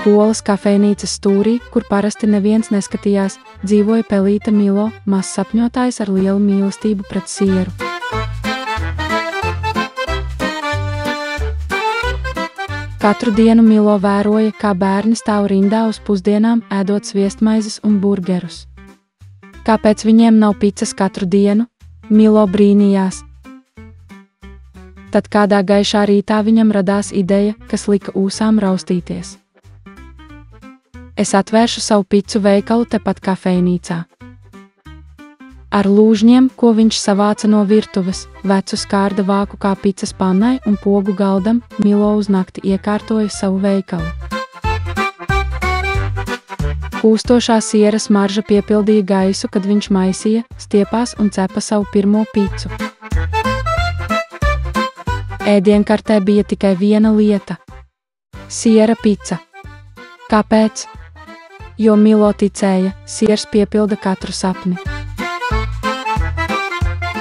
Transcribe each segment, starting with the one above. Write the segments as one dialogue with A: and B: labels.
A: Skolas kafejnīcas stūrī, kur parasti neviens neskatījās, dzīvoja pelīte Milo, mazs sapņotājs ar lielu mīlestību pret sieru. Katru dienu Milo vēroja, kā bērni stāv rindā uz pusdienām, ēdot sviestmaizes un burgerus. Kāpēc viņiem nav picas katru dienu? Milo brīnījās. Tad kādā gaišā rītā viņam radās ideja, kas lika ūsām raustīties. Es atvēršu savu picu veikalu tepat kafejnīcā. Ar lūžņiem, ko viņš savāca no virtuves, vecu skārda vāku kā picas pannai un pogu galdam, Milo uz nakti iekārtoja savu veikalu. Kūstošā siera smarža piepildīja gaisu, kad viņš maisīja, stiepās un cepa savu pirmo picu. Ēdienkartē bija tikai viena lieta – siera pica. Kāpēc? Jo Milo ticēja, siers piepilda katru sapni.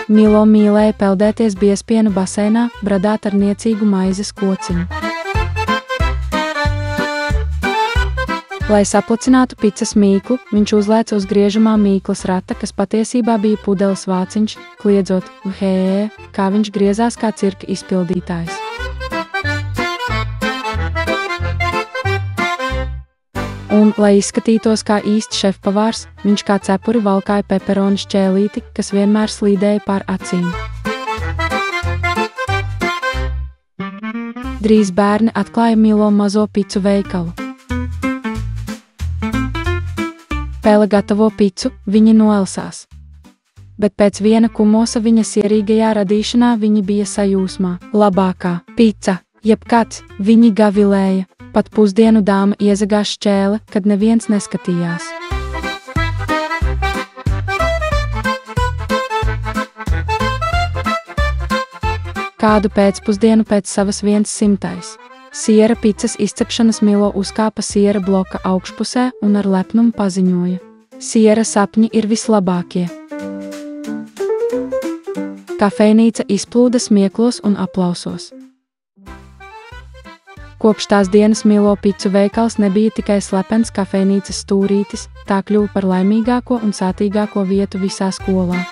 A: Milo mīlēja peldēties biezpienu baseinā, bradāt ar niecīgu maizes kociņu. Lai saplicinātu picas mīklu, viņš uzlēca uz griežamā mīklas rata, kas patiesībā bija pudeles vāciņš, kliedzot "Uhē", kā viņš griezās kā cirka izpildītājs. Un, lai izskatītos kā īsts šefpavārs, viņš kā cepuri valkāja peperoni šķēlīti, kas vienmēr slīdēja pār acīm. Drīz bērni atklāja Milo mazo picu veikalu. Pele gatavo picu, viņi noelsās. Bet pēc viena kumosa viņa sierīgajā radīšanā viņi bija sajūsmā. Labākā pica, jebkad, viņi gavilēja. Pat pusdienu dāma iezagās šķēle, kad neviens neskatījās. Kādu pēcpusdienu pēc savas 100. Siera picas izcepšanas Milo uzkāpa siera bloka augšpusē un ar lepnumu paziņoja: siera sapņi ir vislabākie. Kafejnīca izplūda smieklos un aplausos. Kopš tās dienas Milo picu veikals nebija tikai slepens kafejnīcas stūrītis, tā kļuva par laimīgāko un sātīgāko vietu visā skolā.